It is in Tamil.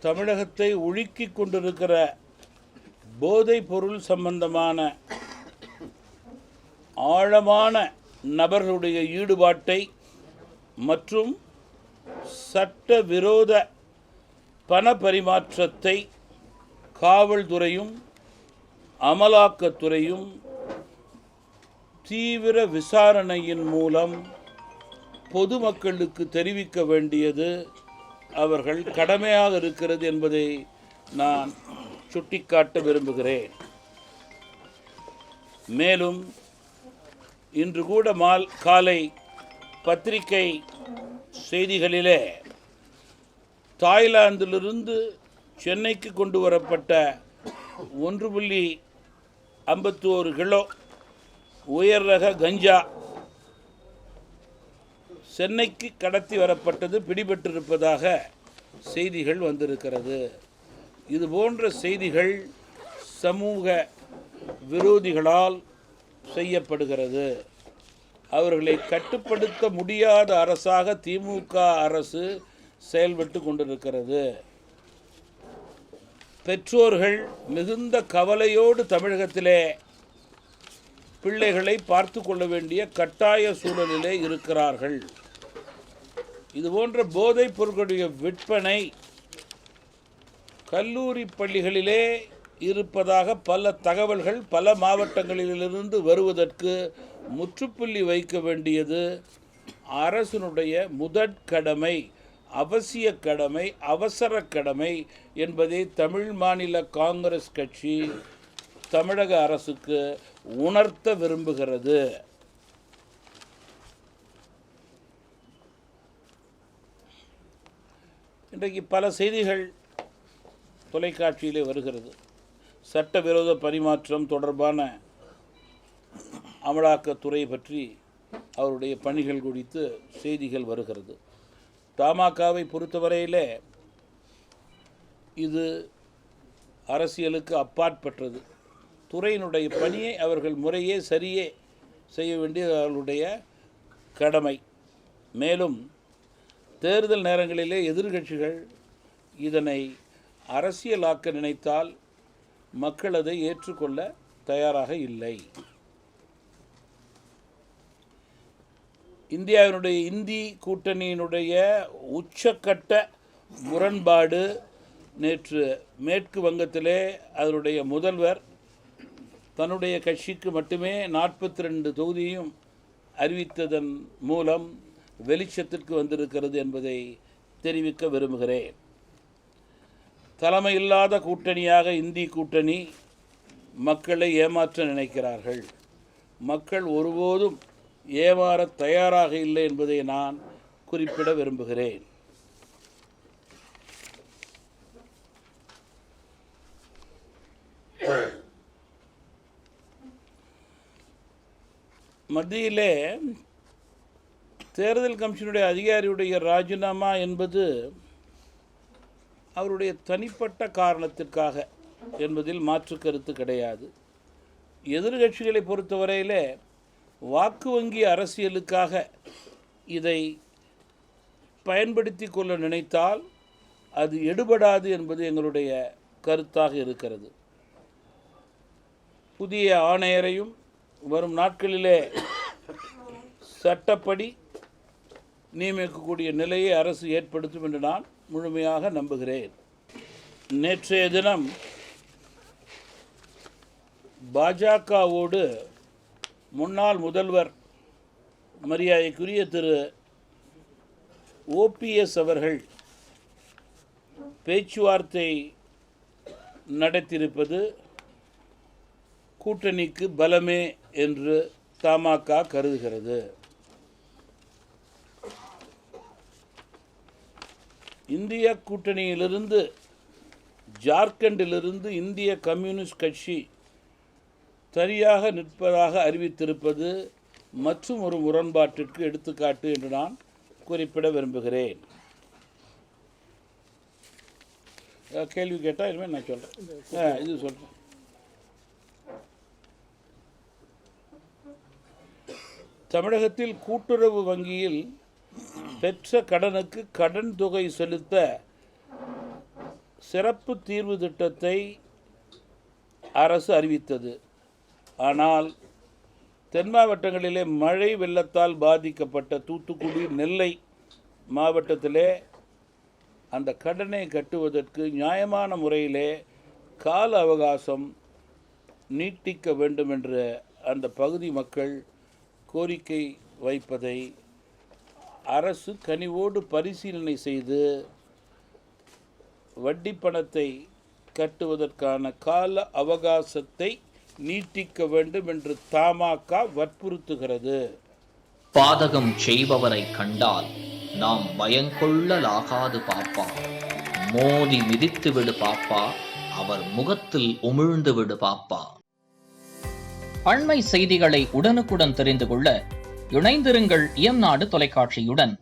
தமிழகத்தை உலுக்கிக் கொண்டிருக்கிற போதைப் பொருள் சம்பந்தமான ஆழமான நபர்களுடைய ஈடுபாட்டை மற்றும் சட்டவிரோத பண பரிமாற்றத்தை காவல்துறையும் அமலாக்கத்துறையும் தீவிர விசாரணையின் மூலம் பொதுமக்களுக்கு தெரிவிக்க வேண்டியது அவர்கள் கடமையாக இருக்கிறது என்பதை நான் சுட்டிக்காட்ட விரும்புகிறேன். மேலும் இன்று கூட காலை பத்திரிகை செய்திகளிலே தாய்லாந்திலிருந்து சென்னைக்கு கொண்டு வரப்பட்ட 1.51 கிலோ உயர் ரக கஞ்சா சென்னைக்கு கடத்தி வரப்பட்டது பிடிபட்டிருப்பதாக செய்திகள் வந்திருக்கிறது. இதுபோன்ற செய்திகள் சமூக விரோதிகளால் செய்யப்படுகிறது. அவர்களை கட்டுப்படுத்த முடியாத அரசாக திமுக அரசு செயல்பட்டு கொண்டிருக்கிறது. பெற்றோர்கள் மிகுந்த கவலையோடு தமிழகத்திலே பிள்ளைகளை பார்த்து கொள்ள வேண்டிய கட்டாய சூழலிலே இருக்கிறார்கள். இதுபோன்ற போதைப் பொருட்களுடைய விற்பனை கல்லூரி பள்ளிகளிலே இருப்பதாக பல தகவல்கள் பல மாவட்டங்களிலிருந்து வருவதற்கு முற்றுப்புள்ளி வைக்க வேண்டியது அரசினுடைய முதற்கடமை, அவசிய கடமை, அவசர கடமை என்பதை தமிழ் மாநில காங்கிரஸ் கட்சி தமிழக அரசுக்கு உணர்த்த விரும்புகிறது. இன்றைக்கு பல செய்திகள் தொலைக்காட்சியிலே வருகிறது. சட்டவிரோத பரிமாற்றம் தொடர்பான அமலாக்கத்துறை பற்றி அவருடைய பணிகள் குறித்து செய்திகள் வருகிறது. தமாகவை பொறுத்தவரையிலே இது அரசியலுக்கு அப்பாற்பட்டது. துறையினுடைய பணியை அவர்கள் முறையே சரியே செய்ய வேண்டியது அவர்களுடைய கடமை. மேலும் தேர்தல் நேரங்களிலே எதிர்க்கட்சிகள் இதனை அரசியலாக்க நினைத்தால் மக்கள் அதை ஏற்றுக்கொள்ள தயாராக இல்லை. இந்தியாவினுடைய இந்தி கூட்டணியினுடைய உச்சக்கட்ட முரண்பாடு நேற்று மேற்கு வங்கத்திலே அதனுடைய முதல்வர் தன்னுடைய கட்சிக்கு மட்டுமே 42 தொகுதியும் அறிவித்ததன் மூலம் வெளிச்சத்திற்கு வந்திருக்கிறது என்பதை தெரிவிக்க விரும்புகிறேன். தலைமையில்லாத கூட்டணியாக இந்தி கூட்டணி மக்களை ஏமாற்ற நினைக்கிறார்கள். மக்கள் ஒருபோதும் ஏமாற தயாராக இல்லை என்பதை நான் குறிப்பிட விரும்புகிறேன். மத்தியிலே தேர்தல் கமிஷனுடைய அதிகாரியுடைய ராஜினாமா என்பது அவருடைய தனிப்பட்ட காரணத்திற்காக என்பதில் மாற்று கருத்து கிடையாது. எதிர்கட்சிகளை பொறுத்தவரையிலே வாக்கு வங்கி அரசியலுக்காக இதை பயன்படுத்தி கொள்ள நினைத்தால் அது எடுபடாது என்பது எங்களுடைய கருத்தாக இருக்கிறது. புதிய ஆணையரையும் வரும் நாட்களிலே சட்டப்படி நியமிக்கக்கூடிய நிலையை அரசு ஏற்படுத்தும் என்று நான் முழுமையாக நம்புகிறேன். நேற்றைய தினம் பாஜகவோடு முன்னாள் முதல்வர் மரியாதைக்குரிய திரு OPS அவர்கள் பேச்சுவார்த்தை நடத்தியிருப்பது கூட்டணிக்கு பலமே என்று தமாக கருதுகிறது. இந்திய கூட்டணியிலிருந்து ஜார்க்கண்டிலிருந்து இந்திய கம்யூனிஸ்ட் கட்சி சரியாக நிற்பதாக அறிவித்திருப்பது மற்றும் ஒரு முரண்பாட்டிற்கு எடுத்துக்காட்டு என்று நான் குறிப்பிட விரும்புகிறேன். கேள்வி கேட்டால் இனிமேல் நான் சொல்கிறேன். இது சொல்கிறேன். தமிழகத்தில் கூட்டுறவு வங்கியில் பெற்ற கடனுக்கு கடன் தொகை செலுத்த சிறப்பு தீர்வு திட்டத்தை அரசு அறிவித்தது. ஆனால் தென் மாவட்டங்களிலே மழை வெள்ளத்தால் பாதிக்கப்பட்ட தூத்துக்குடி, நெல்லை மாவட்டத்திலே அந்த கடனை கட்டுவதற்கு நியாயமான முறையிலே கால அவகாசம் நீட்டிக்க வேண்டும் என்று அந்த பகுதி மக்கள் கோரிக்கை வைப்பதை அரசு கனிவோடு பரிசீலனை செய்து வட்டி பணத்தை கட்டுவதற்கான கால அவகாசத்தை நீட்டிக்க வேண்டும் என்று தமாக வற்புறுத்துகிறது. பாதகம் செய்பவரை கண்டால் நாம் பயங்கொள்ளலாகாது பாப்பா, மோதி மிதித்து விடு பாப்பா, அவர் முகத்தில் உமிழ்ந்து விடு பாப்பா. அண்மை செய்திகளை உடனுக்குடன் தெரிந்து கொள்ள இணைந்திருங்கள் இயம்நாடு தொலைக்காட்சியுடன்.